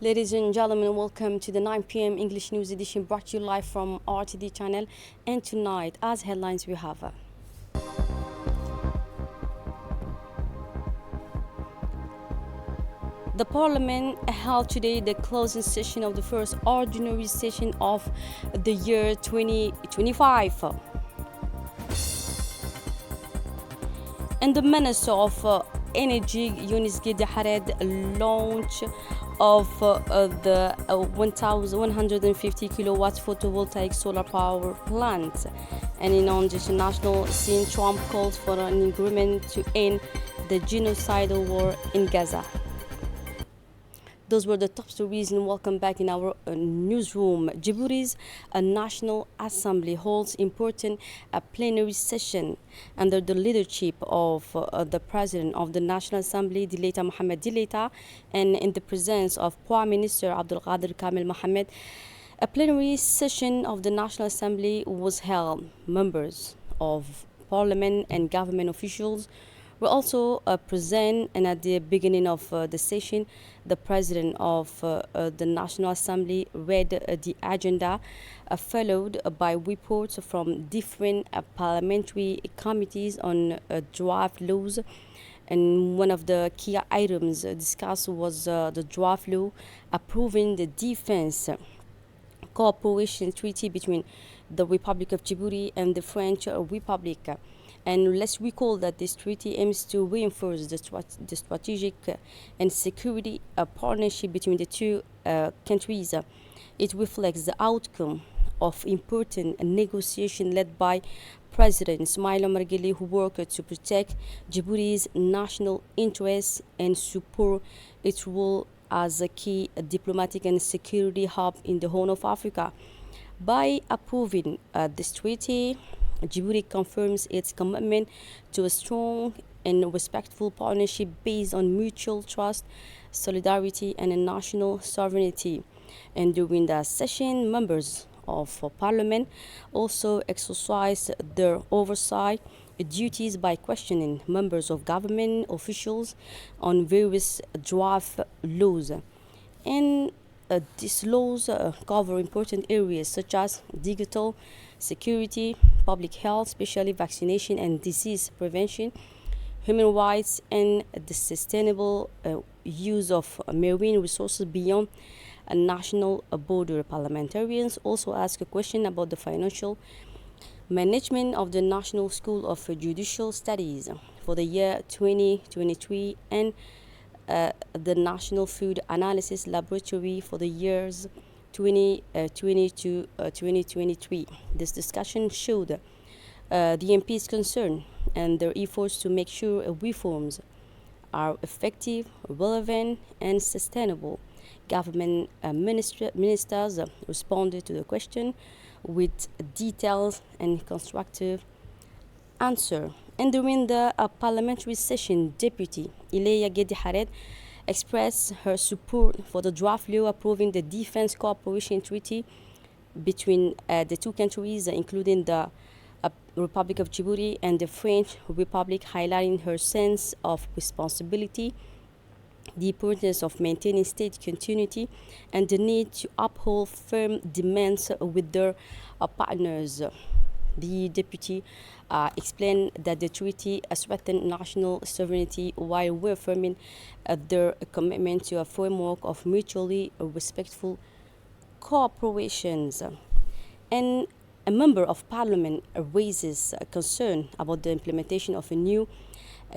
Ladies and gentlemen, welcome to the 9 p.m. English News Edition brought to you live from RTD channel. And tonight, as headlines, we have the Parliament held today the closing session of the first ordinary session of the year 2025. And the Minister of Energy, Younes Gedi Hared, launch of the 1,150 kilowatts photovoltaic solar power plant. And in on the international scene, Trump calls for an agreement to end the genocidal war in Gaza. Those were the top stories, and welcome back in our newsroom. Djibouti's National Assembly holds important plenary session under the leadership of the President of the National Assembly, Dileita Mohamed Dileita, and in the presence of Prime Minister Abdul Qadir Kamel Mohamed. A plenary session of the National Assembly was held. Members of Parliament and government officials were also present, and at the beginning of the session, the President of the National Assembly read the agenda, followed by reports from different parliamentary committees on draft laws. And one of the key items discussed was the draft law approving the defense cooperation treaty between the Republic of Djibouti and the French Republic. And let's recall that this treaty aims to reinforce the strategic and security partnership between the two countries. It reflects the outcome of important negotiation led by President Ismail Omar Guelleh, who worked to protect Djibouti's national interests and support its role as a key diplomatic and security hub in the Horn of Africa. By approving this treaty, Djibouti confirms its commitment to a strong and respectful partnership based on mutual trust, solidarity, and national sovereignty. And during the session, members of Parliament also exercised their oversight duties by questioning members of government officials on various draft laws. And these laws cover important areas such as digital security, public health, especially vaccination and disease prevention, human rights, and the sustainable use of marine resources beyond a national border. Parliamentarians also asked a question about the financial management of the National School of Judicial Studies for the year 2023 and the National Food Analysis Laboratory for the years 2020 to 2023. This discussion showed the MPs' concern and their efforts to make sure reforms are effective, relevant, and sustainable. Government ministers responded to the question with detailed and constructive answer. And during the parliamentary session, Deputy Ileya Gedi Hared expressed her support for the draft law approving the Defense Cooperation Treaty between the two countries, including the Republic of Djibouti and the French Republic, highlighting her sense of responsibility, the importance of maintaining state continuity, and the need to uphold firm demands with their partners. The deputy explained that the treaty strengthened national sovereignty while reaffirming their commitment to a framework of mutually respectful cooperations. And a member of parliament raises a concern about the implementation of a new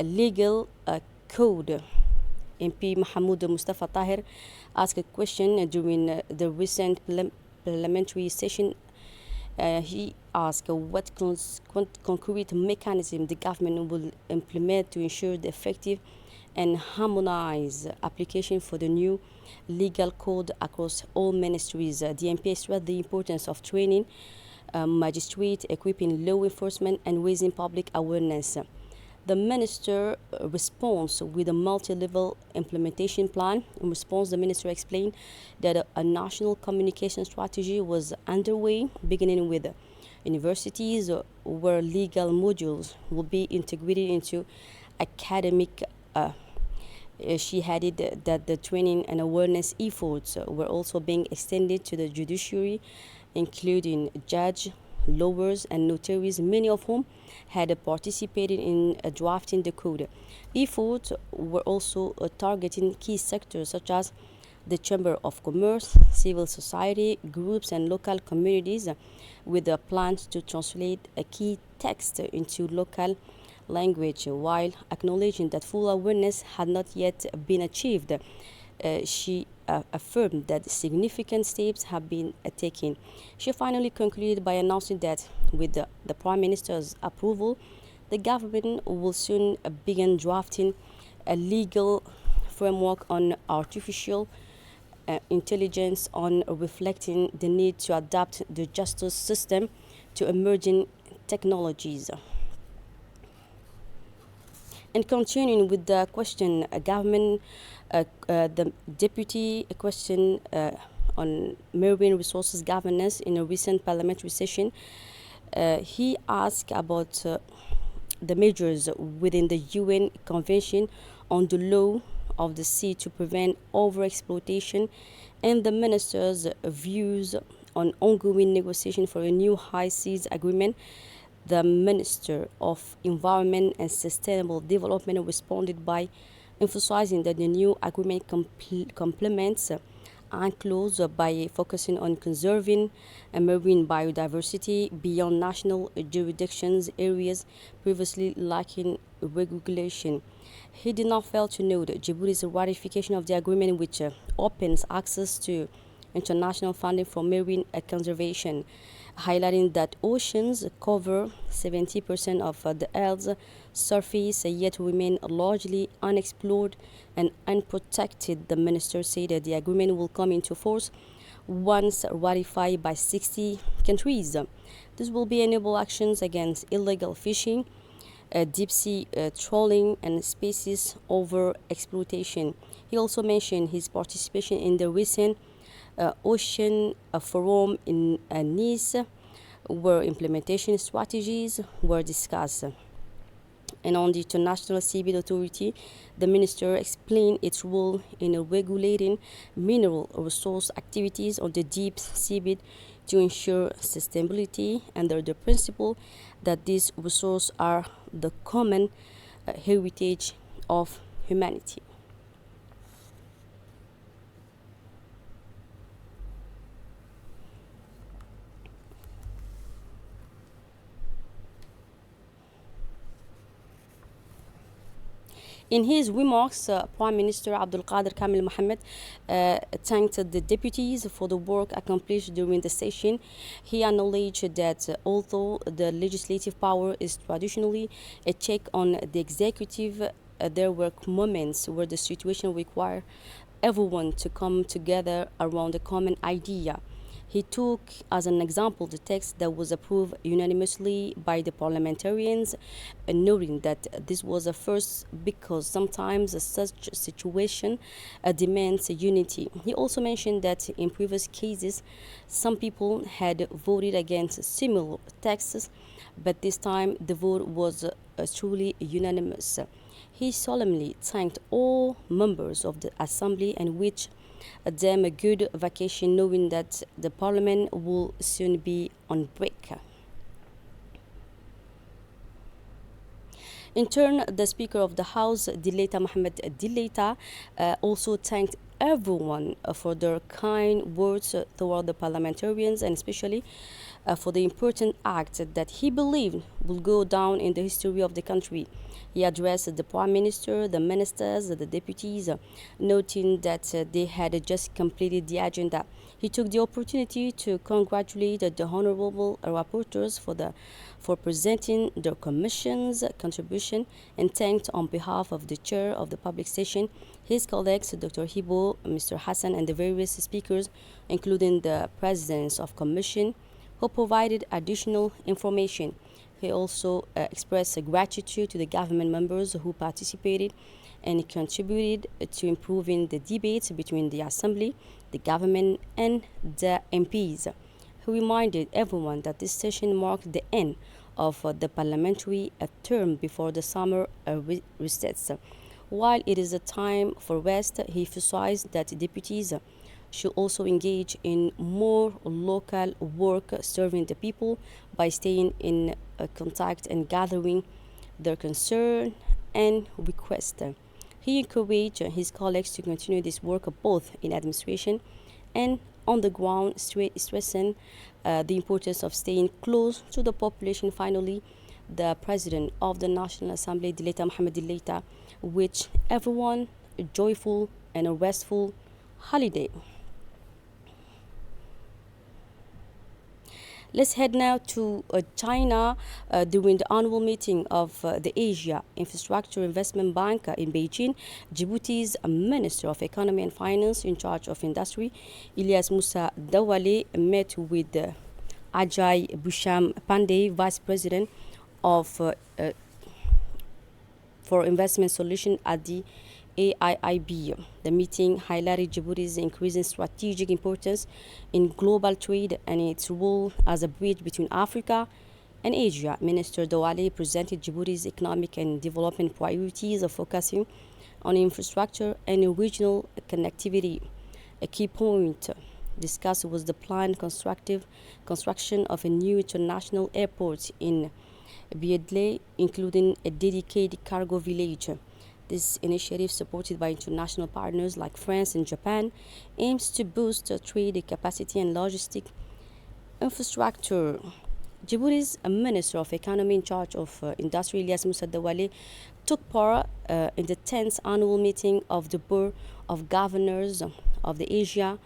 legal code. MP Mahmoud Mustafa Tahir asked a question during the recent parliamentary session. He asked what concrete mechanism the government will implement to ensure the effective and harmonized application for the new legal code across all ministries. The MP stressed the importance of training magistrates, equipping law enforcement, and raising public awareness. The minister responds with a multi-level implementation plan. In response, the minister explained that a national communication strategy was underway, beginning with universities where legal modules will be integrated into academic She added that the training and awareness efforts were also being extended to the judiciary, including judges, lawyers, and notaries, many of whom had participated in drafting the code. Efforts were also targeting key sectors such as the Chamber of Commerce, civil society groups, and local communities, with plans to translate a key text into local language while acknowledging that full awareness had not yet been achieved. She affirmed that significant steps have been taken. She finally concluded by announcing that, with the Prime Minister's approval, the government will soon begin drafting a legal framework on artificial intelligence, on reflecting the need to adapt the justice system to emerging technologies. And continuing with the question, the deputy question on marine resources governance in a recent parliamentary session, he asked about the measures within the UN Convention on the Law of the Sea to prevent overexploitation and the minister's views on ongoing negotiation for a new high seas agreement. The Minister of Environment and Sustainable Development responded by emphasizing that the new agreement complements UNCLOS by focusing on conserving marine biodiversity beyond national jurisdictions areas previously lacking regulation. He did not fail to note Djibouti's ratification of the agreement, which opens access to international funding for marine conservation, highlighting that oceans cover 70% of the Earth's surface, yet remain largely unexplored and unprotected. The minister said that the agreement will come into force once ratified by 60 countries. This will be enable actions against illegal fishing, deep sea trawling, and species over exploitation. He also mentioned his participation in the recent Ocean Forum in Nice, where implementation strategies were discussed. And on the International Seabed Authority, the minister explained its role in regulating mineral resource activities on the deep seabed to ensure sustainability under the principle that these resources are the common heritage of humanity. In his remarks, Prime Minister Abdul Qadir Kamil Mohammed thanked the deputies for the work accomplished during the session. He acknowledged that although the legislative power is traditionally a check on the executive, there were moments where the situation required everyone to come together around a common idea. He took as an example the text that was approved unanimously by the parliamentarians, noting that this was a first because sometimes such situation demands unity. He also mentioned that in previous cases, some people had voted against similar texts, but this time the vote was truly unanimous. He solemnly thanked all members of the assembly and wished them a good vacation, knowing that the parliament will soon be on break. In turn, the Speaker of the House, Dileita Mohammed Dileita, also thanked everyone for their kind words toward the parliamentarians, and especially for the important act that he believed will go down in the history of the country. He addressed the Prime Minister, the ministers, the deputies, noting that they had just completed the agenda. He took the opportunity to congratulate the honorable rapporteurs for presenting their commission's contribution, and thanked on behalf of the chair of the public session his colleagues, Dr. Hibo, Mr. Hassan, and the various speakers, including the presidents of commission, who provided additional information. He also expressed gratitude to the government members who participated and contributed to improving the debates between the Assembly, the government, and the MPs. He reminded everyone that this session marked the end of the parliamentary term before the summer recess. While it is a time for rest, he emphasized that deputies should also engage in more local work serving the people by staying in contact and gathering their concern and request. He encouraged his colleagues to continue this work both in administration and on the ground, stressing the importance of staying close to the population. Finally, the president of the National Assembly, Dileta Mohamed Dileta, wished everyone a joyful and a restful holiday. Let's head now to China during the annual meeting of the Asia Infrastructure Investment Bank in Beijing. Djibouti's Minister of Economy and Finance in charge of industry, Ilyas Musa Dawale, met with Ajay Bhusham Pandey, Vice President of for Investment Solution at the AIIB. The meeting highlighted Djibouti's increasing strategic importance in global trade and its role as a bridge between Africa and Asia. Minister Douale presented Djibouti's economic and development priorities of focusing on infrastructure and regional connectivity. A key point discussed was the planned construction of a new international airport in Biedle, including a dedicated cargo village. This initiative, supported by international partners like France and Japan, aims to boost trade capacity and logistic infrastructure. Djibouti's Minister of Economy in charge of Industry, Ilyas Musa Dawale, took part in the 10th annual meeting of the Board of Governors of the Asian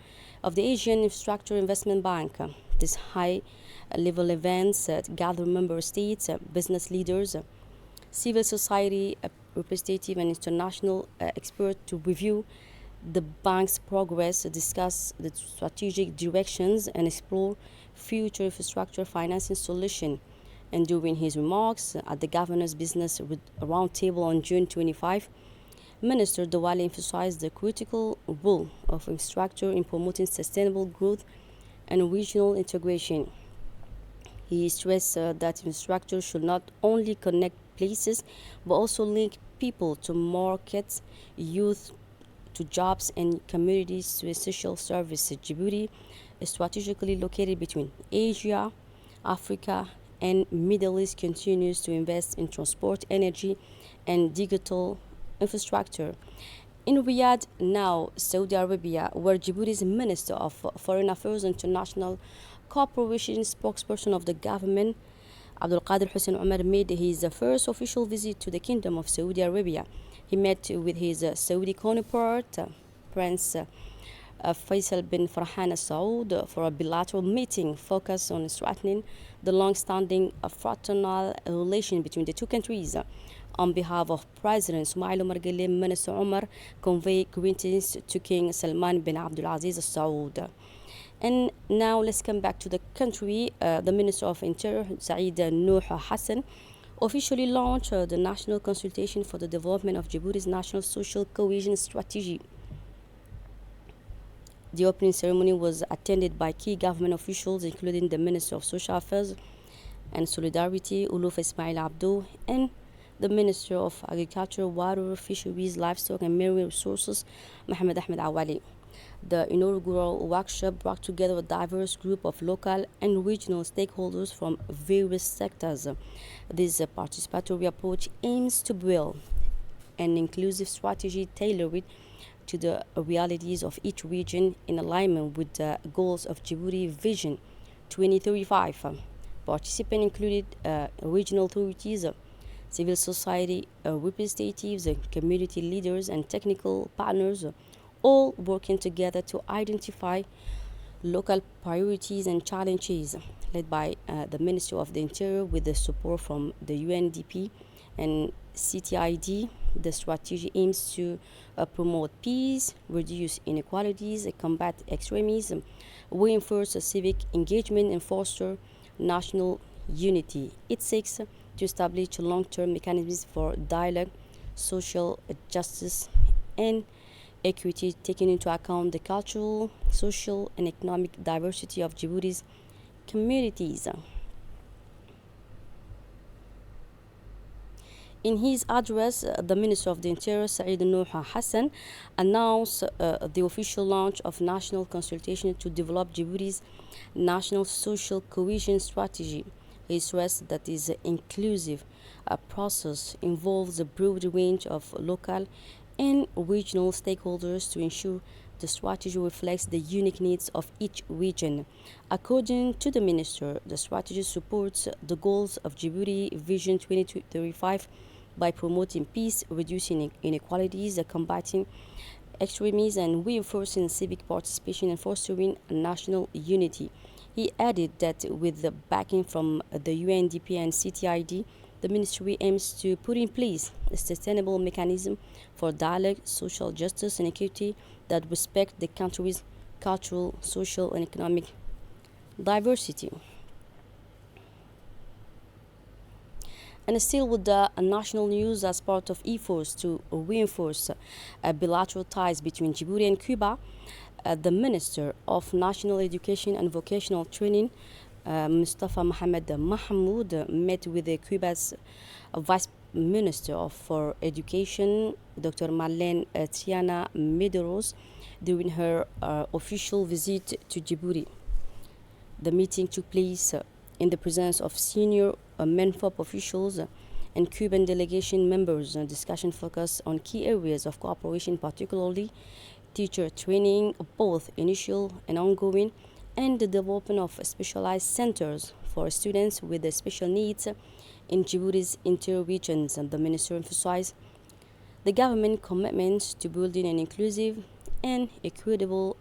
Infrastructure Investment Bank. This high-level events gather member states, business leaders, civil society representative and international experts to review the bank's progress, discuss the strategic directions, and explore future infrastructure financing solutions. And during his remarks at the Governor's Business Roundtable on June 25, Minister Douale emphasized the critical role of infrastructure in promoting sustainable growth and regional integration. He stressed that infrastructure should not only connect places but also link people to markets, youth to jobs, and communities to essential services. Djibouti is strategically located between Asia, Africa, and Middle East, continues to invest in transport, energy, and digital infrastructure. In Riyadh, now Saudi Arabia, where Djibouti's Minister of Foreign Affairs and International Cooperation, spokesperson of the government, Abdul Qadir Hussein Omar, made his first official visit to the Kingdom of Saudi Arabia. He met with his Saudi counterpart, Prince Faisal bin Farhan Al Saud, for a bilateral meeting focused on strengthening the long-standing fraternal relation between the two countries. On behalf of President Ismail Omar Guelleh, Minister Omar conveyed greetings to King Salman bin Abdulaziz Al Saud. And now let's come back to the country. The Minister of Interior, Saeed Nuh Hassan, officially launched the National Consultation for the Development of Djibouti's National Social Cohesion Strategy. The opening ceremony was attended by key government officials, including the Minister of Social Affairs and Solidarity, Uluf Ismail Abdo, and the Minister of Agriculture, Water, Fisheries, Livestock, and Marine Resources, Mohamed Ahmed Awali. The inaugural workshop brought together a diverse group of local and regional stakeholders from various sectors. This participatory approach aims to build an inclusive strategy tailored to the realities of each region in alignment with the goals of Djibouti Vision 2035. Participants included regional authorities, civil society representatives, community leaders, and technical partners, all working together to identify local priorities and challenges, led by the Ministry of the Interior with the support from the UNDP and CTID. The strategy aims to promote peace, reduce inequalities, combat extremism, reinforce civic engagement, and foster national unity. It seeks to establish long-term mechanisms for dialogue, social justice, and equity, taking into account the cultural, social, and economic diversity of Djibouti's communities. In his address, the Minister of the Interior, Saeed Nouha Hassan, announced the official launch of national consultation to develop Djibouti's national social cohesion strategy. He stressed that this inclusive process involves a broad range of local and regional stakeholders to ensure the strategy reflects the unique needs of each region. According to the minister, the strategy supports the goals of Djibouti Vision 2035 by promoting peace, reducing inequalities, combating extremism, and reinforcing civic participation and fostering national unity. He added that with the backing from the UNDP and CTID, the ministry aims to put in place a sustainable mechanism for dialogue, social justice, and equity that respect the country's cultural, social, and economic diversity. And still with the national news, as part of efforts to reinforce bilateral ties between Djibouti and Cuba, the Minister of National Education and Vocational Training, Mustafa Mohamed Mahmoud, met with Cuba's Vice Minister for Education, Dr. Marlene Triana Medeiros, during her official visit to Djibouti. The meeting took place in the presence of senior MENFOP officials and Cuban delegation members. Discussion focused on key areas of cooperation, particularly teacher training, both initial and ongoing, and the development of specialized centers for students with special needs in Djibouti's interior regions. And the minister emphasized the government commitment to building an inclusive and equitable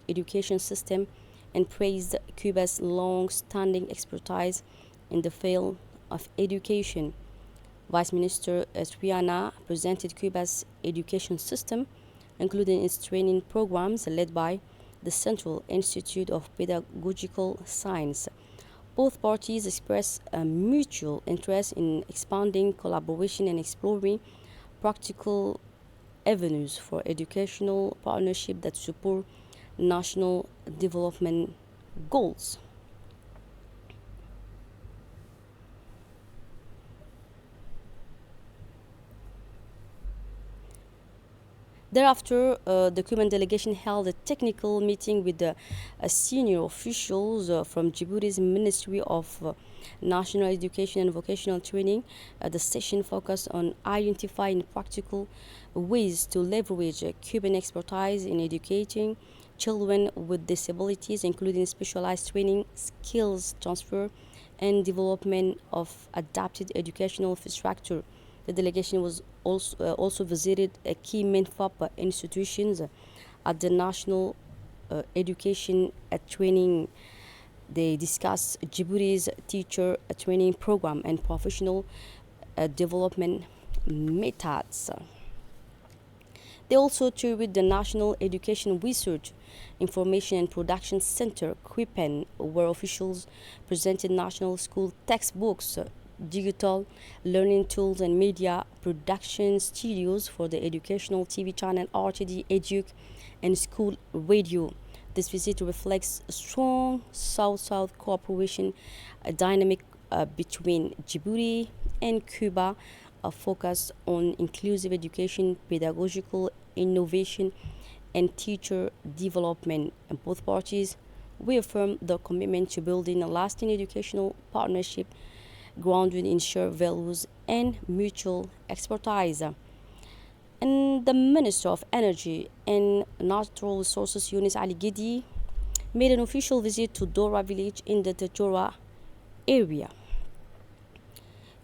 education system and praised Cuba's long-standing expertise in the field of education. Vice Minister Triana presented Cuba's education system, including its training programs led by the Central Institute of Pedagogical Science. Both parties expressed a mutual interest in expanding collaboration and exploring practical avenues for educational partnership that support national development goals. Thereafter, the Cuban delegation held a technical meeting with the senior officials from Djibouti's Ministry of National Education and Vocational Training. The session focused on identifying practical ways to leverage Cuban expertise in educating children with disabilities, including specialized training, skills transfer, and development of adapted educational infrastructure. The delegation was also visited key MENFOP institutions at the National Education Training. They discussed Djibouti's teacher training program and professional development methods. They also toured the National Education Research, Information and Production Center, CRIPEN, where officials presented national school textbooks, digital learning tools, and media production studios for the educational TV channel RTD Educ and school radio. This visit reflects a strong South-South cooperation dynamic between Djibouti and Cuba, focused on inclusive education, pedagogical innovation, and teacher development. And both parties reaffirmed their commitment to building a lasting educational partnership grounded in shared values and mutual expertise. And the Minister of Energy and Natural Resources, Yunus Ali Gidi, made an official visit to Dora village in the Tajora area.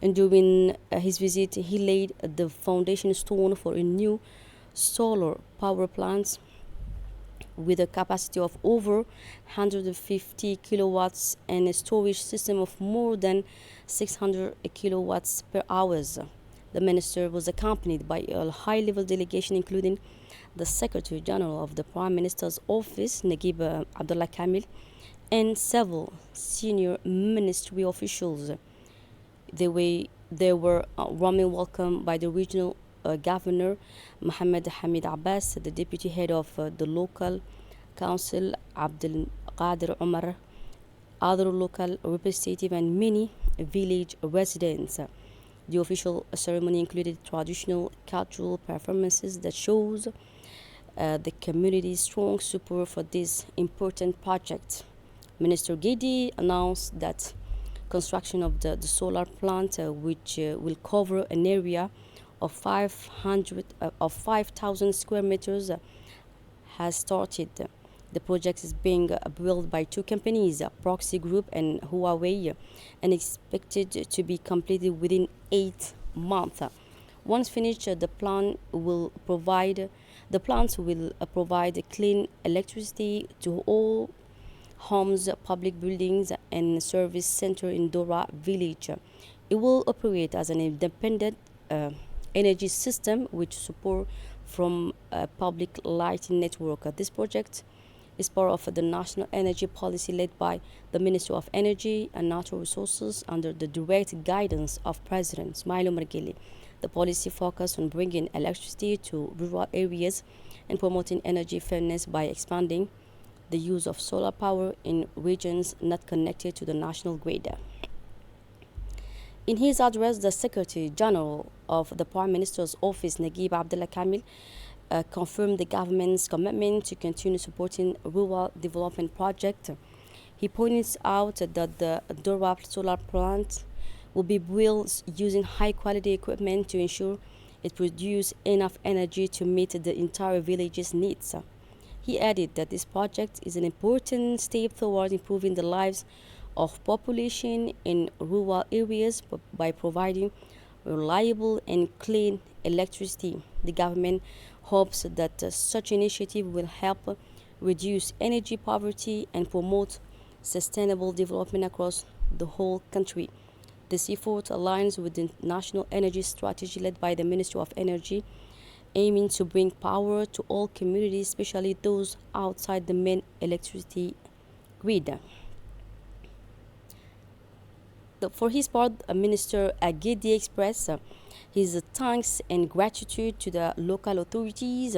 And during his visit, he laid the foundation stone for a new solar power plant with a capacity of over 150 kilowatts and a storage system of more than 600 kilowatts per hour. The minister was accompanied by a high-level delegation including the Secretary General of the Prime Minister's Office, Naguib Abdullah Kamil, and several senior ministry officials. They were warmly welcomed by the regional Governor Mohammed Hamid Abbas, the deputy head of the local council Abdul Qadir Umar, other local representatives, and many village residents. The official ceremony included traditional cultural performances that shows the community's strong support for this important project. Minister Gedi announced that construction of the solar plant, which will cover an area of 5,000 square meters, has started. The project is being built by two companies, Proxy Group and Huawei, and expected to be completed within 8 months. Once finished, the plant will provide clean electricity to all homes, public buildings, and service center in Dora village. It will operate as an independent energy system with support from a public lighting network. This project is part of the national energy policy led by the Ministry of Energy and Natural Resources under the direct guidance of President Ismail Omar Guelleh. The policy focuses on bringing electricity to rural areas and promoting energy fairness by expanding the use of solar power in regions not connected to the national grid. In his address, the Secretary General of the Prime Minister's Office, Naguib Abdullah Kamil, confirmed the government's commitment to continue supporting rural development projects. He points out that the Dora solar plant will be built using high-quality equipment to ensure it produces enough energy to meet the entire village's needs. He added that this project is an important step toward improving the lives of population in rural areas by providing reliable and clean electricity. The government hopes that such initiative will help reduce energy poverty and promote sustainable development across the whole country. This effort aligns with the national energy strategy led by the Ministry of Energy, aiming to bring power to all communities, especially those outside the main electricity grid. For his part, Minister Gedi expressed his thanks and gratitude to the local authorities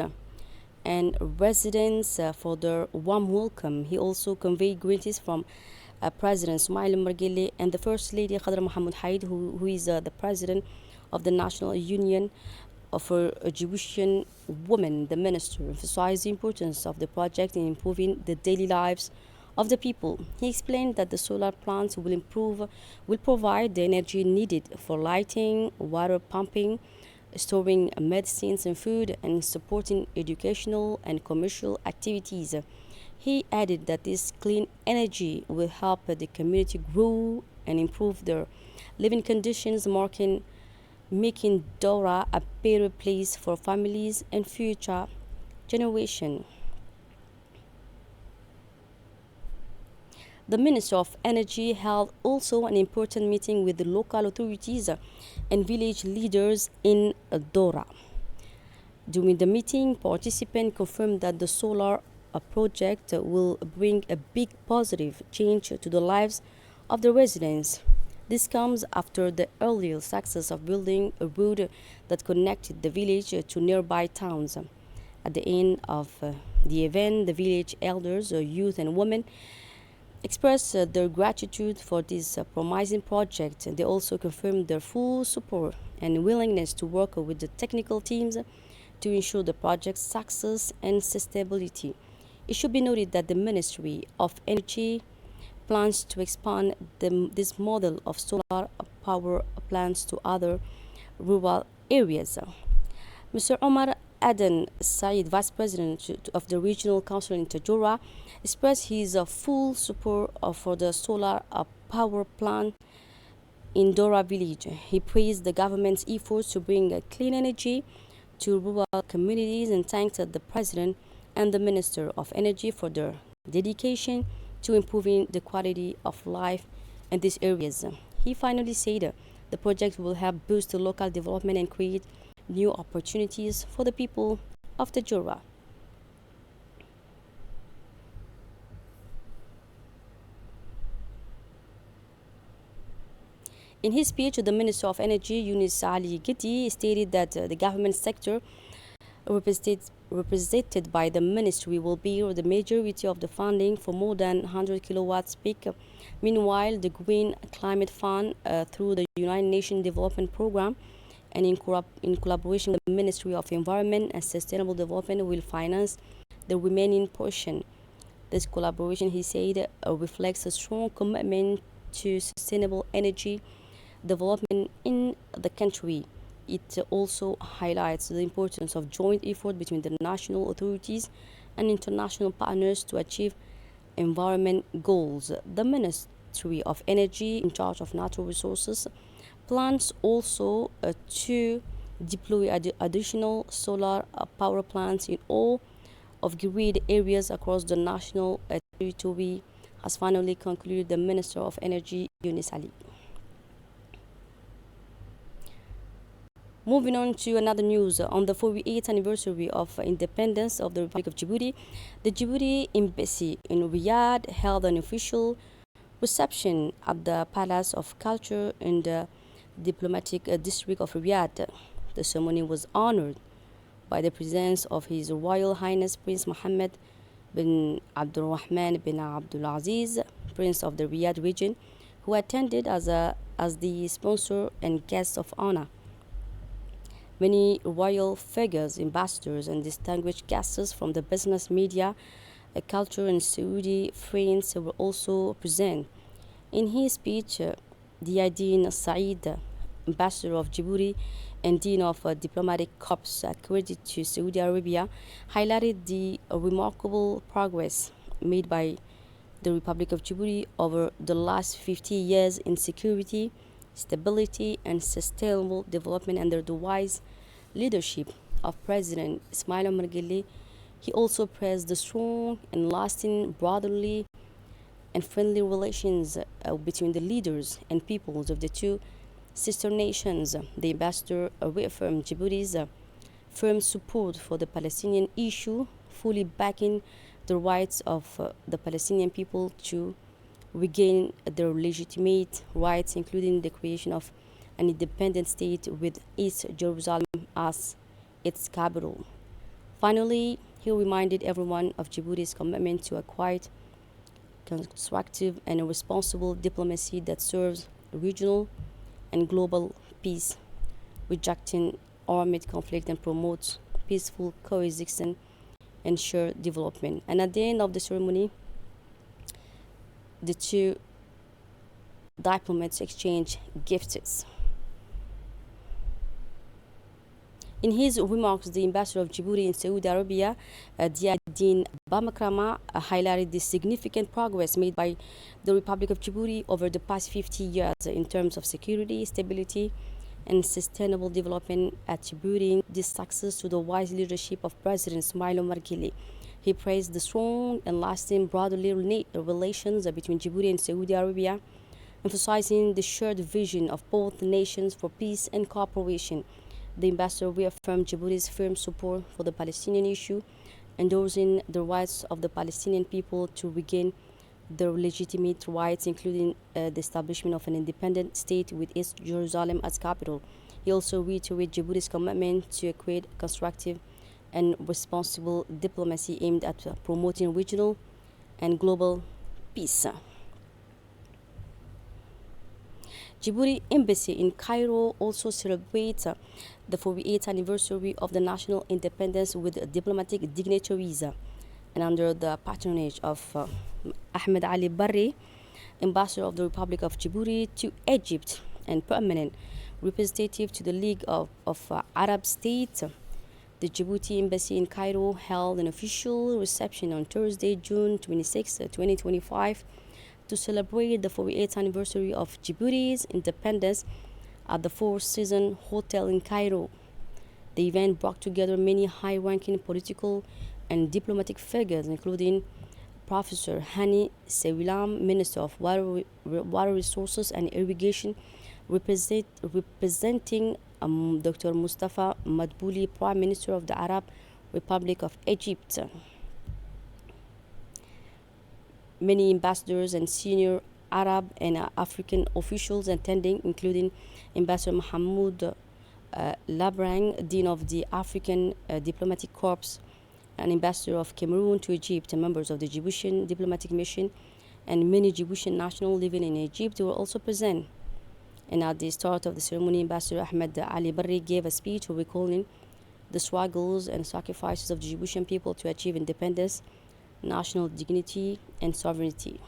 and residents for their warm welcome. He also conveyed greetings from President Ismail Omar Guelleh and the First Lady Khadra Mohammed Haid, who is the President of the National Union for Egyptian Women. The minister emphasized the importance of the project in improving the daily lives of the people. He explained that the solar plants will provide the energy needed for lighting, water pumping, storing medicines and food, and supporting educational and commercial activities. He added that this clean energy will help the community grow and improve their living conditions, making Dora a better place for families and future generations. The Minister of Energy held also an important meeting with the local authorities and village leaders in Dora. During the meeting, participants confirmed that the solar project will bring a big positive change to the lives of the residents. This comes after the earlier success of building a road that connected the village to nearby towns. At the end of the event, the village elders, youth and women expressed their gratitude for this promising project. They also confirmed their full support and willingness to work with the technical teams to ensure the project's success and sustainability. It should be noted that the Ministry of Energy plans to expand this model of solar power plants to other rural areas. Mr. Omar Aden Said, Vice President of the Regional Council in Tajura, expressed his full support for the solar power plant in Dora village. He praised the government's efforts to bring clean energy to rural communities and thanked the President and the Minister of Energy for their dedication to improving the quality of life in these areas. He finally said the project will help boost local development and create new opportunities for the people of Tajura. In his speech, the Minister of Energy, Yunus Ali Gedi, stated that the government sector represented by the ministry will bear the majority of the funding for more than 100 kilowatts peak. Meanwhile, the Green Climate Fund, through the United Nations Development Program, and in collaboration with the Ministry of Environment and Sustainable Development will finance the remaining portion. This collaboration, he said, reflects a strong commitment to sustainable energy development in the country. It also highlights the importance of joint effort between the national authorities and international partners to achieve environment goals. The Ministry of Energy, in charge of natural resources, plans also to deploy additional solar power plants in all of grid areas across the national territory, has finally concluded the Minister of Energy, Yunus Ali. Moving on to another news, on the 48th anniversary of independence of the Republic of Djibouti, the Djibouti Embassy in Riyadh held an official reception at the Palace of Culture in the diplomatic district of Riyadh. The ceremony was honored by the presence of His Royal Highness Prince Mohammed bin Abdul Rahman bin Abdul Aziz, Prince of the Riyadh region, who attended as the sponsor and guest of honor. Many royal figures, ambassadors, and distinguished guests from the business, media, culture, and Saudi friends were also present. In his speech, Diadine Saeed, ambassador of Djibouti and dean of diplomatic corps accredited to Saudi Arabia, highlighted the remarkable progress made by the Republic of Djibouti over the last 50 years in security, stability, and sustainable development under the wise leadership of President Ismail Omar Guelleh. He also praised the strong and lasting brotherly and friendly relations between the leaders and peoples of the two sister nations. The ambassador reaffirmed Djibouti's firm support for the Palestinian issue, fully backing the rights of the Palestinian people to regain their legitimate rights, including the creation of an independent state with East Jerusalem as its capital. Finally, he reminded everyone of Djibouti's commitment to a quiet, constructive, and responsible diplomacy that serves regional and global peace, rejecting armed conflict and promotes peaceful coexistence and shared development. And at the end of the ceremony, the two diplomats exchanged gifts. In his remarks, the ambassador of Djibouti in Saudi Arabia, Diadine Bamakrama, highlighted the significant progress made by the Republic of Djibouti over the past 50 years in terms of security, stability, and sustainable development, attributing this success to the wise leadership of President Ismail Omar Guelleh. He praised the strong and lasting brotherly relations between Djibouti and Saudi Arabia, emphasizing the shared vision of both nations for peace and cooperation. The ambassador reaffirmed Djibouti's firm support for the Palestinian issue, endorsing the rights of the Palestinian people to regain their legitimate rights, including the establishment of an independent state with East Jerusalem as capital. He also reiterated Djibouti's commitment to create constructive and responsible diplomacy aimed at promoting regional and global peace. Djibouti Embassy in Cairo also celebrates the 48th anniversary of the national independence with diplomatic dignitaries, and under the patronage of Ahmed Ali Barri, ambassador of the Republic of Djibouti to Egypt and permanent representative to the League of Arab States. The Djibouti Embassy in Cairo held an official reception on Thursday, June 26, 2025, to celebrate the 48th anniversary of Djibouti's independence at the Four Seasons Hotel in Cairo. The event brought together many high-ranking political and diplomatic figures, including Professor Hani Sewilam, Minister of Water Resources and Irrigation, representing Dr. Mustafa Madbouli, Prime Minister of the Arab Republic of Egypt. Many ambassadors and senior Arab and African officials attending, including Ambassador Mahmoud Labrang, Dean of the African Diplomatic Corps, and Ambassador of Cameroon to Egypt, and members of the Djiboutian diplomatic mission, and many Djiboutian nationals living in Egypt were also present. And at the start of the ceremony, Ambassador Ahmed Ali Barri gave a speech recalling the struggles and sacrifices of the Djiboutian people to achieve independence, national dignity, and sovereignty.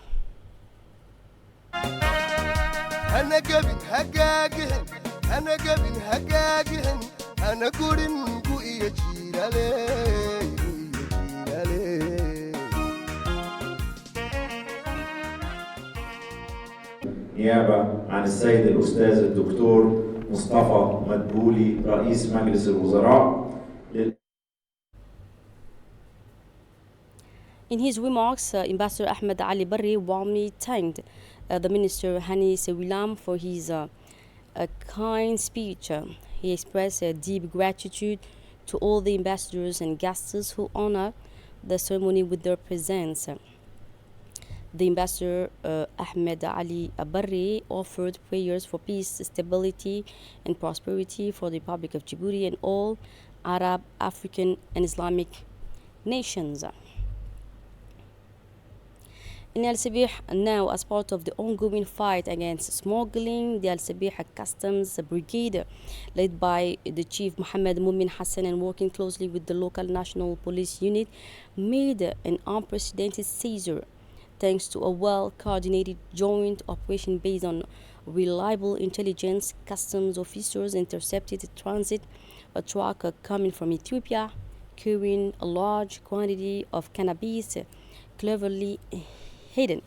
أنا قبل حقاقهن أنا قبل حقاقهن أنا قرن قوي نيابة عن السيد الأستاذ الدكتور مصطفى مدبولي رئيس مجلس الوزراء. In his remarks, Ambassador Ahmed Ali Barri warmly thanked the Minister Hani Sewilam for his kind speech. He expressed deep gratitude to all the ambassadors and guests who honor the ceremony with their presence. The Ambassador Ahmed Ali Barri offered prayers for peace, stability, and prosperity for the Republic of Djibouti and all Arab, African, and Islamic nations. In Al Sabih, now as part of the ongoing fight against smuggling, the Al Sabih Customs Brigade, led by the Chief Mohammed Mumin Hassan and working closely with the local National Police Unit, made an unprecedented seizure thanks to a well-coordinated joint operation based on reliable intelligence. Customs officers intercepted a transit truck coming from Ethiopia carrying a large quantity of cannabis cleverly hidden.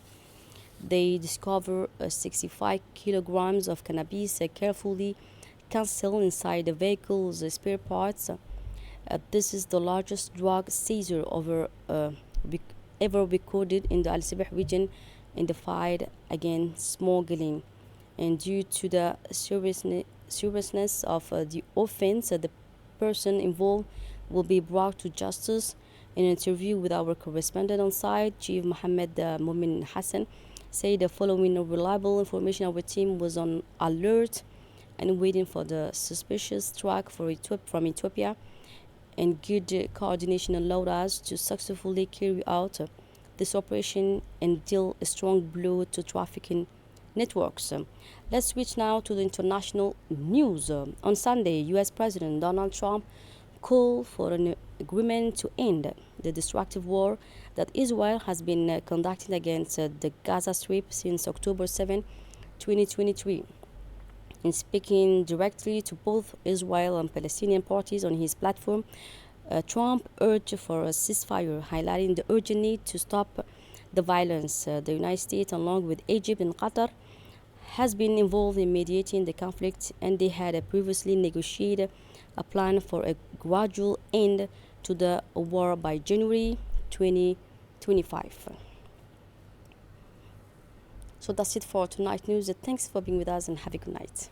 They discover 65 kilograms of cannabis carefully concealed inside the vehicle's spare parts. This is the largest drug seizure ever recorded in the Al Sabih region in the fight against smuggling. And due to the seriousness of the offense, the person involved will be brought to justice. In an interview with our correspondent on site, Chief Mohammed Mumin Hassan said the following reliable information: our team was on alert and waiting for the suspicious truck from Ethiopia, and good coordination allowed us to successfully carry out this operation and deal a strong blow to trafficking networks. Let's switch now to the international news. On Sunday, U.S. President Donald Trump called for an agreement to end the destructive war that Israel has been conducting against the Gaza Strip since October 7, 2023. In speaking directly to both Israel and Palestinian parties on his platform, Trump urged for a ceasefire, highlighting the urgent need to stop the violence. The United States, along with Egypt and Qatar, has been involved in mediating the conflict, and they had previously negotiated a plan for a gradual end to the war by January 2025. So that's it for tonight's news. Thanks for being with us and have a good night.